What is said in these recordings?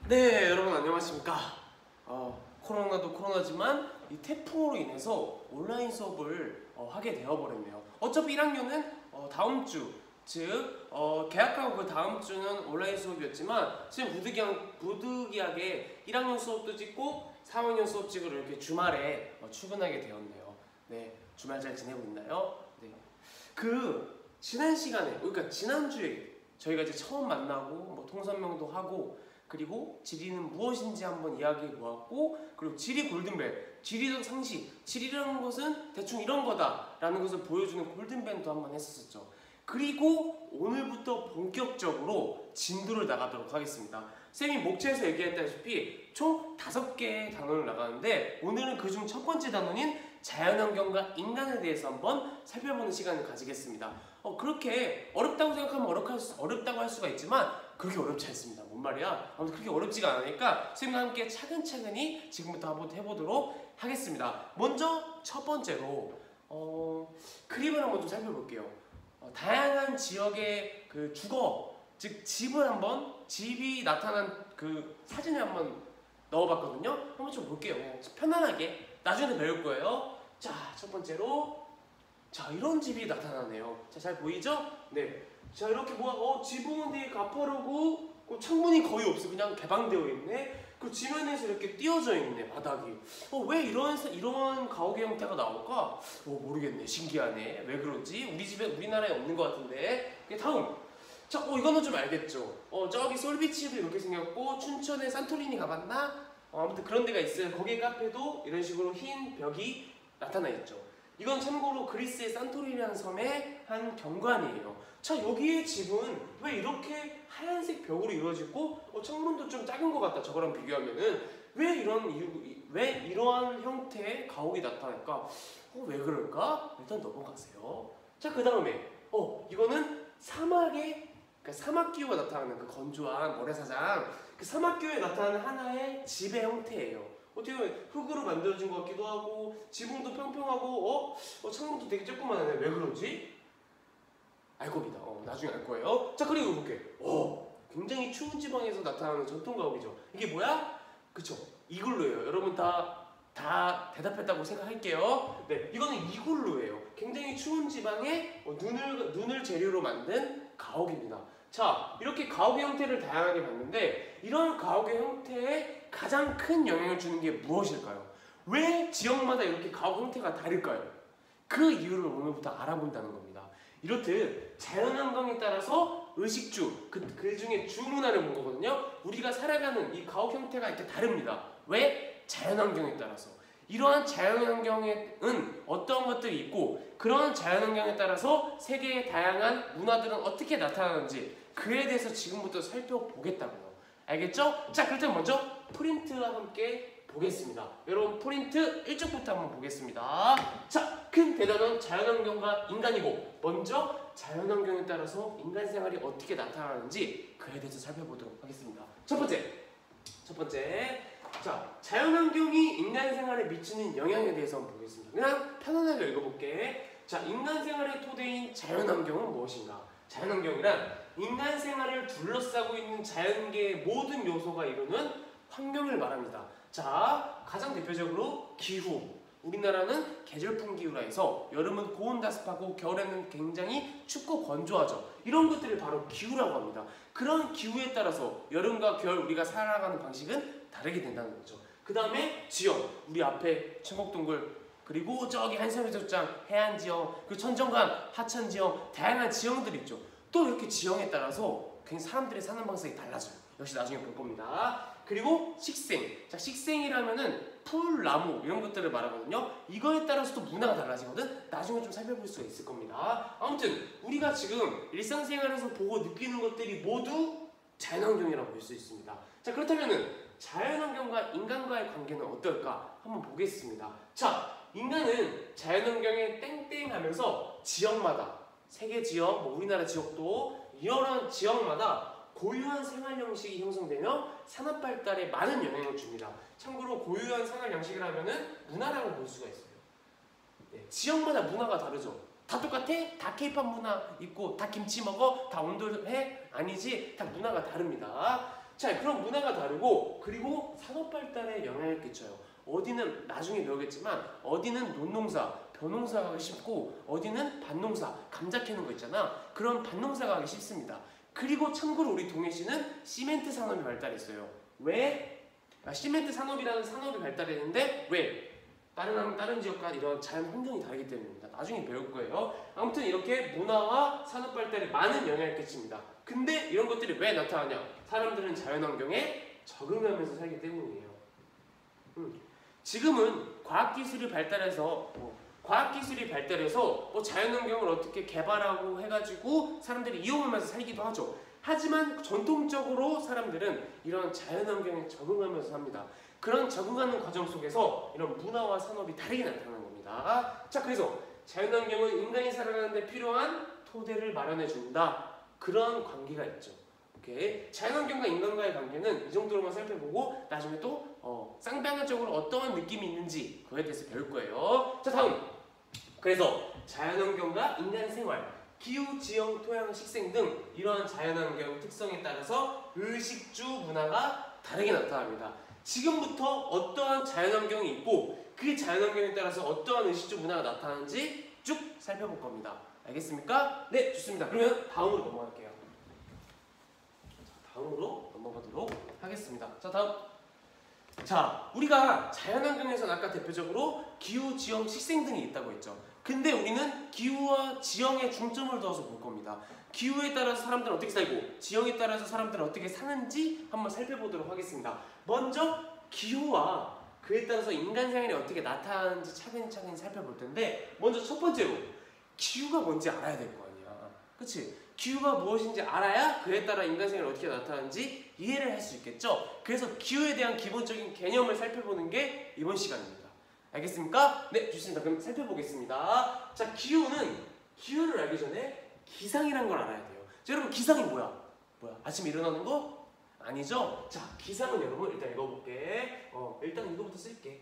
네, 여러분 안녕하십니까. 코로나도 코로나지만 이 태풍으로 인해서 온라인 수업을 하게 되어버렸네요. 어차피 1학년은 다음 주, 즉 개학하고 그 다음 주는 온라인 수업이었지만 지금 부득이하게 1학년 수업도 찍고 3학년 수업 찍으러 이렇게 주말에 출근하게 되었네요. 네, 주말 잘 지내고 있나요? 네. 지난 시간에, 그러니까 지난주에 저희가 이제 처음 만나고 뭐 통선명도 하고 그리고 지리는 무엇인지 한번 이야기해 보았고, 그리고 지리 골든벨, 지리적 상식, 지리라는 것은 대충 이런 거다라는 것을 보여주는 골든벨도 한번 했었죠. 그리고 오늘부터 본격적으로 진도를 나가도록 하겠습니다. 쌤이 목차에서 얘기했다시피 총 5개의 단원을 나가는데 오늘은 그중 첫 번째 단원인 자연환경과 인간에 대해서 한번 살펴보는 시간을 가지겠습니다. 그렇게 어렵다고 생각하면 어렵다고 할 수가 있지만 그렇게 어렵지 않습니다. 뭔 말이야? 아무튼 그렇게 어렵지가 않으니까 쌤과 함께 차근차근히 지금부터 한번 해보도록 하겠습니다. 먼저 첫 번째로 그림을 한번 좀 살펴볼게요. 다양한 지역의 그 주거, 즉 집이 나타난 그 사진을 한번 넣어봤거든요. 한번 좀 볼게요. 편안하게 나중에 배울 거예요. 자, 첫 번째로 자, 이런 집이 나타나네요. 자, 잘 보이죠? 네. 자, 이렇게 지붕은 되게 가파르고 창문이 거의 없어. 그냥 개방되어 있네. 그 지면에서 이렇게 띄어져 있네, 바닥이. 왜 이런 가옥의 형태가 나올까? 모르겠네. 신기하네. 왜 그러지? 우리나라에 없는 것 같은데. 다음. 자, 이거는 좀 알겠죠? 저기 솔비치도 이렇게 생겼고, 춘천에 산토리니 가봤나? 아무튼 그런 데가 있어요. 거기 카페도 이런 식으로 흰 벽이 나타나 있죠. 이건 참고로 그리스의 산토리니라는 섬의 한 경관이에요. 자, 여기의 집은 왜 이렇게 하얀색 벽으로 이루어지고 창문도 좀 작은 것 같다. 저거랑 비교하면은 왜 이러한 형태의 가옥이 나타날까? 왜 그럴까? 일단 넘어가세요. 자, 그 다음에 이거는 그러니까 사막 기후가 나타나는 그 건조한 모래사장, 그 사막 기후에 나타나는 하나의 집의 형태예요. 어떻게 보면 흙으로 만들어진 것 같기도 하고 지붕도 평평하고 창문도 되게 조그만하네. 왜 그러지? 알 겁니다. 나중에 알 거예요. 자, 그리고 볼게. 굉장히 추운 지방에서 나타나는 전통 가옥이죠. 이게 뭐야? 그쵸? 이글루예요. 여러분 다 대답했다고 생각할게요. 네, 이거는 이글루예요. 굉장히 추운 지방에 눈을 재료로 만든 가옥입니다. 자, 이렇게 가옥의 형태를 다양하게 봤는데 이런 가옥의 형태에 가장 큰 영향을 주는 게 무엇일까요? 왜 지역마다 이렇게 가옥 형태가 다를까요? 그 이유를 오늘부터 알아본다는 겁니다. 이렇듯 자연환경에 따라서 의식주, 그 중에 주문화를 본 거거든요. 우리가 살아가는 이 가옥 형태가 이렇게 다릅니다. 왜? 자연환경에 따라서. 이러한 자연환경에는 어떤 것들이 있고 그러한 자연환경에 따라서 세계의 다양한 문화들은 어떻게 나타나는지 그에 대해서 지금부터 살펴보겠다고요. 알겠죠? 자, 그렇다면 먼저 프린트와 함께 보겠습니다. 여러분 프린트 1쪽부터 한번 보겠습니다. 자, 큰 대단한 자연환경과 인간이고 먼저 자연환경에 따라서 인간 생활이 어떻게 나타나는지 그에 대해서 살펴보도록 하겠습니다. 첫 번째 자, 자연환경이 인간 생활에 미치는 영향에 대해서 한번 보겠습니다. 그냥 편안하게 읽어볼게. 자, 인간 생활의 토대인 자연환경은 무엇인가? 자연환경이란 인간 생활을 둘러싸고 있는 자연계의 모든 요소가 이루는 환경을 말합니다. 자, 가장 대표적으로 기후. 우리나라는 계절풍 기후라 해서 여름은 고온다습하고 겨울에는 굉장히 춥고 건조하죠. 이런 것들을 바로 기후라고 합니다. 그런 기후에 따라서 여름과 겨울 우리가 살아가는 방식은 다르게 된다는 거죠. 그 다음에 지형. 우리 앞에 청곡동굴, 그리고 저기 한섬해수욕장, 해안지형, 그 천정강, 하천지형, 다양한 지형들이 있죠. 또 이렇게 지형에 따라서 굉장히 사람들의 사는 방식이 달라져요. 역시 나중에 볼 겁니다. 그리고 식생. 자, 식생이라면은 풀, 나무 이런 것들을 말하거든요. 이거에 따라서 또 문화가 달라지거든. 나중에 좀 살펴볼 수가 있을 겁니다. 아무튼 우리가 지금 일상생활에서 보고 느끼는 것들이 모두 자연환경이라고 볼 수 있습니다. 자, 그렇다면은 자연환경과 인간과의 관계는 어떨까? 한번 보겠습니다. 자, 인간은 자연환경에 땡땡하면서 지역마다 세계 지역, 우리나라 지역도 이런 지역마다 고유한 생활 형식이 형성되며 산업 발달에 많은 영향을 줍니다. 참고로 고유한 생활 형식을 하면은 문화라고 볼 수가 있어요. 네, 지역마다 문화가 다르죠. 다 똑같아? 다 케이팝 문화 있고 다 김치 먹어? 다 온돌해? 아니지. 다 문화가 다릅니다. 자, 그런 문화가 다르고 그리고 산업 발달에 영향을 끼쳐요. 어디는 나중에 배우겠지만 어디는 논농사, 벼농사가 하기 쉽고 어디는 밭농사, 감자 캐는 거 있잖아. 그런 밭농사가 하기 쉽습니다. 그리고 참고로 우리 동해시는 시멘트 산업이 발달했어요. 왜? 시멘트 산업이라는 산업이 발달했는데 왜? 다른 지역과 이런 자연 환경이 다르기 때문입니다. 나중에 배울 거예요. 아무튼 이렇게 문화와 산업 발달에 많은 영향을 끼칩니다. 근데 이런 것들이 왜 나타나냐? 사람들은 자연 환경에 적응하면서 살기 때문이에요. 지금은 과학기술이 발달해서 자연 환경을 어떻게 개발하고 해가지고 사람들이 이용하면서 살기도 하죠. 하지만 전통적으로 사람들은 이런 자연 환경에 적응하면서 삽니다. 그런 적응하는 과정 속에서 이런 문화와 산업이 다르게 나타나는 겁니다. 자, 그래서 자연 환경은 인간이 살아가는데 필요한 토대를 마련해 준다. 그런 관계가 있죠. 오케이. 자연 환경과 인간과의 관계는 이 정도로만 살펴보고 나중에 또 쌍방향적으로 어떠한 느낌이 있는지 그거에 대해서 배울 거예요. 자, 다음. 그래서 자연 환경과 인간 생활, 기후, 지형, 토양, 식생 등 이러한 자연 환경 특성에 따라서 의식주 문화가 다르게 나타납니다. 지금부터 어떠한 자연 환경이 있고 그 자연 환경에 따라서 어떠한 의식주 문화가 나타나는지 쭉 살펴볼 겁니다. 알겠습니까? 네, 좋습니다. 그러면 다음으로 넘어갈게요. 다음으로 넘어가도록 하겠습니다. 자, 다음. 자, 우리가 자연환경에서는 아까 대표적으로 기후, 지형, 식생 등이 있다고 했죠. 근데 우리는 기후와 지형에 중점을 두어서 볼 겁니다. 기후에 따라서 사람들은 어떻게 살고 지형에 따라서 사람들은 어떻게 사는지 한번 살펴보도록 하겠습니다. 먼저 기후와 그에 따라서 인간 생활이 어떻게 나타나는지 차근차근 살펴볼 텐데, 먼저 첫 번째로 기후가 뭔지 알아야 될 거 아니야. 그치? 기후가 무엇인지 알아야 그에 따라 인간 생활이 어떻게 나타나는지 이해를 할 수 있겠죠? 그래서 기후에 대한 기본적인 개념을 살펴보는 게 이번 시간입니다. 알겠습니까? 네, 좋습니다. 그럼 살펴보겠습니다. 자, 기후를 알기 전에 기상이란 걸 알아야 돼요. 자, 여러분, 기상이 뭐야? 아침에 일어나는 거? 아니죠? 자, 기상은 여러분 일단 읽어볼게. 일단 이거부터 쓸게.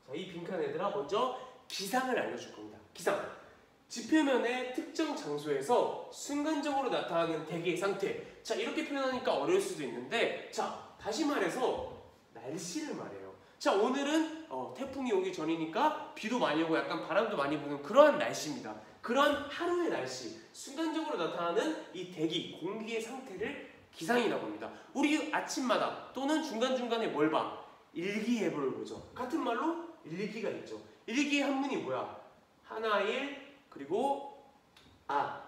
자, 이 빈칸 얘들아, 먼저 기상을 알려줄 겁니다. 기상. 지표면의 특정 장소에서 순간적으로 나타나는 대기의 상태. 자, 이렇게 표현하니까 어려울 수도 있는데, 자, 다시 말해서 날씨를 말해요. 자, 오늘은 태풍이 오기 전이니까 비도 많이 오고 약간 바람도 많이 부는 그러한 날씨입니다. 그런 하루의 날씨, 순간적으로 나타나는 이 대기, 공기의 상태를 기상이라고 합니다. 우리 아침마다 또는 중간중간에 뭘 봐? 일기예보를 보죠. 같은 말로 일기가 있죠. 일기의 한문이 뭐야? 하나일, 그리고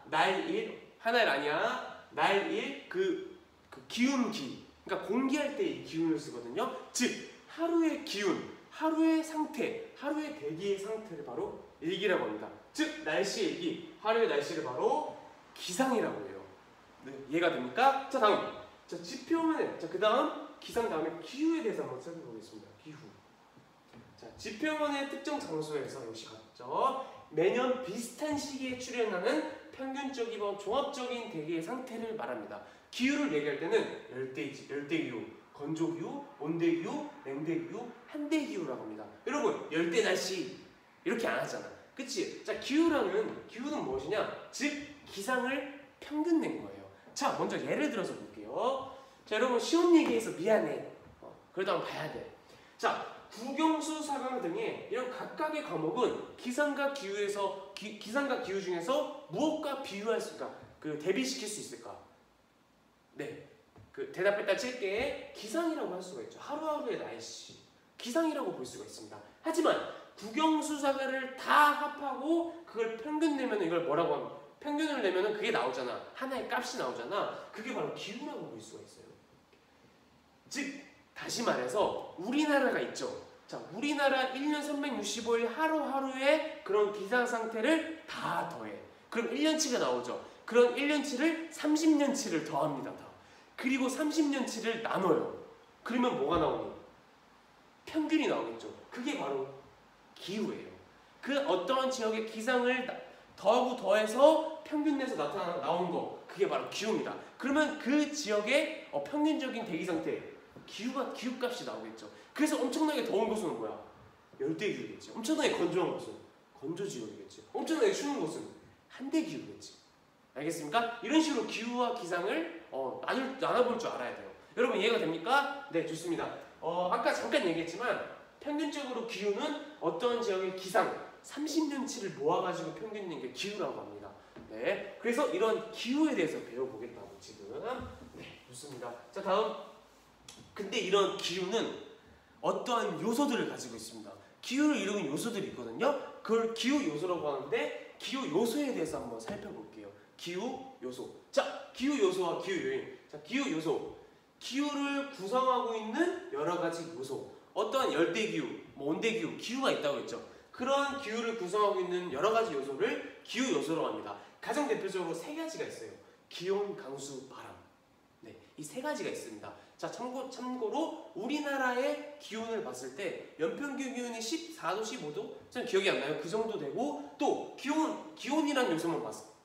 날일, 하나일 아니야. 날일, 그 기운기. 그러니까 공기할 때 이 기운을 쓰거든요. 즉 하루의 기운, 하루의 상태, 하루의 대기의 상태를 바로 일기라고 합니다. 즉 날씨 일기, 하루의 날씨를 바로 기상이라고 해요. 네, 이해가 됩니까? 자, 다음. 자, 지표면에, 자, 그 다음 기상 다음에 기후에 대해서 한번 살펴보겠습니다. 기후. 자, 지표면의 특정 장소에서 역시 같죠. 매년 비슷한 시기에 출현하는 평균적이고 종합적인 대기의 상태를 말합니다. 기후를 얘기할 때는 열대기후, 건조기후, 온대기후, 냉대기후, 한대기후라고 합니다. 여러분, 열대 날씨 이렇게 안 하잖아. 그치? 자, 기후는 무엇이냐? 즉 기상을 평균 낸 거예요. 자, 먼저 예를 들어서 볼게요. 자, 여러분, 쉬운 얘기해서 미안해. 그래도 한번 봐야 돼. 자, 국영수, 사강 등의 이런 각각의 과목은 기상과 기후 중에서 무엇과 비유할 수 있을까? 대비시킬 수 있을까? 네, 대답했다 칠게. 기상이라고 할 수가 있죠. 하루하루의 날씨, 기상이라고 볼 수가 있습니다. 하지만 국영수, 사가를 다 합하고 그걸 평균 내면 이걸 뭐라고 하면, 평균을 내면은 그게 나오잖아. 하나의 값이 나오잖아. 그게 바로 기후라고 볼 수가 있어요. 즉 다시 말해서 우리나라가 있죠. 자, 우리나라 1년 365일 하루하루의 그런 기상 상태를 다 더해. 그럼 1년치가 나오죠. 그런 1년치를 30년치를 더합니다. 다. 그리고 30년치를 나눠요. 그러면 뭐가 나오니? 평균이 나오겠죠. 그게 바로 기후예요. 그 어떠한 지역의 기상을 더하고 더해서 평균 내서 나온 거, 그게 바로 기후입니다. 그러면 그 지역의 평균적인 대기 상태, 기후값이 나오겠죠. 그래서 엄청나게 더운 곳은 뭐야? 열대기후겠지. 엄청나게 건조한 곳은 건조지역이겠지. 엄청나게 추운 곳은 한대기후겠지. 알겠습니까? 이런 식으로 기후와 기상을 나눠볼 줄 알아야 돼요. 여러분 이해가 됩니까? 네, 좋습니다. 아까 잠깐 얘기했지만 평균적으로 기후는 어떤 지역의 기상 30년치를 모아가지고 평균인 게 기후라고 합니다. 네, 그래서 이런 기후에 대해서 배워보겠다고 지금. 네, 좋습니다. 자, 다음. 근데 이런 기후는 어떠한 요소들을 가지고 있습니다. 기후를 이루는 요소들이 있거든요. 그걸 기후 요소라고 하는데 기후 요소에 대해서 한번 살펴볼게요. 기후 요소. 자, 기후 요소와 기후 요인. 자, 기후 요소. 기후를 구성하고 있는 여러 가지 요소. 어떠한 열대 기후, 온대 기후, 기후가 있다고 했죠. 그런 기후를 구성하고 있는 여러 가지 요소를 기후 요소라고 합니다. 가장 대표적으로 세 가지가 있어요. 기온, 강수, 바람. 네, 이 세 가지가 있습니다. 자, 참고로 우리나라의 기온을 봤을 때 연평균 기온이 14도, 15도? 잘 기억이 안 나요. 그 정도 되고 또 기온이라는 요소만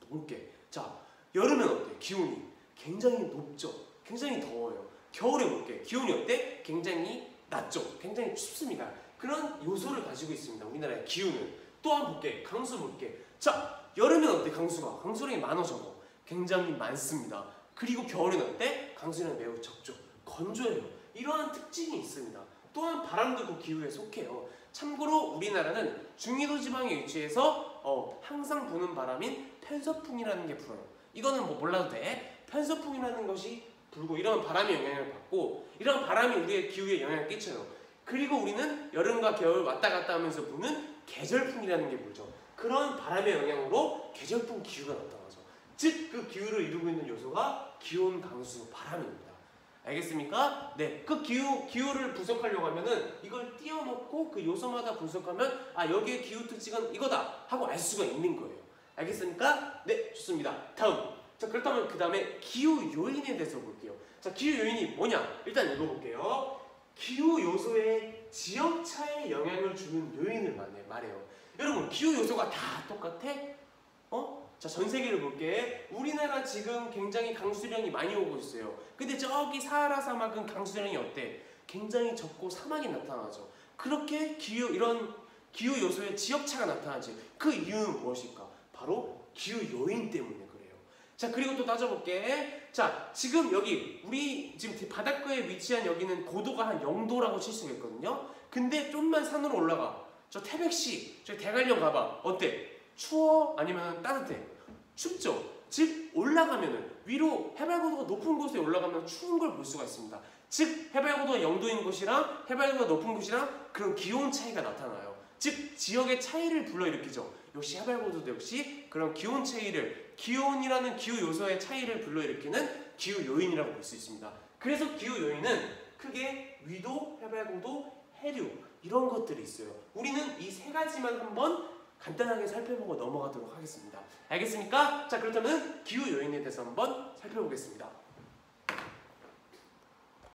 볼게. 자, 여름엔 어때? 기온이 굉장히 높죠. 굉장히 더워요. 겨울에 볼게. 기온이 어때? 굉장히 낮죠. 굉장히 춥습니다. 그런 요소를 가지고 있습니다. 우리나라의 기후는. 또 한 번 볼게. 강수 볼게. 자, 여름엔 어때? 강수량이 많아 적어? 굉장히 많습니다. 그리고 겨울엔 어때? 강수량이 매우 적죠. 건조해요. 이러한 특징이 있습니다. 또한 바람도 그 기후에 속해요. 참고로 우리나라는 중위도 지방에 위치해서 항상 부는 바람인 편서풍이라는 게 불어요. 이거는 뭐 몰라도 돼. 편서풍이라는 것이 불고 이런 바람의 영향을 받고 이런 바람이 우리의 기후에 영향을 끼쳐요. 그리고 우리는 여름과 겨울 왔다 갔다 하면서 부는 계절풍이라는 게 불죠. 그런 바람의 영향으로 계절풍 기후가 나타나죠. 즉 그 기후를 이루고 있는 요소가 기온, 강수, 바람입니다. 알겠습니까? 네, 그 기후를 분석하려고 하면은 이걸 띄워놓고 그 요소마다 분석하면 아, 여기에 기후 특징은 이거다 하고 알 수가 있는 거예요. 알겠습니까? 네, 좋습니다. 다음. 자, 그렇다면 그 다음에 기후 요인에 대해서 볼게요. 자, 기후 요인이 뭐냐? 일단 읽어볼게요. 기후 요소의 지역차에 영향을 주는 요인을 말해요. 여러분, 기후 요소가 다 똑같아? 자, 전 세계를 볼게. 우리나라 지금 굉장히 강수량이 많이 오고 있어요. 근데 저기 사하라 사막은 강수량이 어때? 굉장히 적고 사막이 나타나죠. 그렇게 이런 기후 요소의 지역차가 나타나지. 그 이유는 무엇일까? 바로 기후 요인 때문에 그래요. 자, 그리고 또 따져볼게. 자, 지금 여기 우리 지금 바닷가에 위치한 여기는 고도가 한 0도라고 칠 수가 있거든요. 근데 좀만 산으로 올라가. 저 태백시, 저 대관령 가봐. 어때? 추워? 아니면 따뜻해? 춥죠? 즉 올라가면은 위로 해발고도가 높은 곳에 올라가면 추운 걸 볼 수가 있습니다. 즉 해발고도가 0도인 곳이랑 해발고도가 높은 곳이랑 그런 기온 차이가 나타나요. 즉 지역의 차이를 불러일으키죠. 역시 해발고도도 역시 그런 기온 차이를, 기온이라는 기후 요소의 차이를 불러일으키는 기후 요인이라고 볼 수 있습니다. 그래서 기후 요인은 크게 위도, 해발고도, 해류 이런 것들이 있어요. 우리는 이 세 가지만 한번 간단하게 살펴보고 넘어가도록 하겠습니다. 알겠습니까? 자, 그렇다면 기후 요인에 대해서 한번 살펴보겠습니다.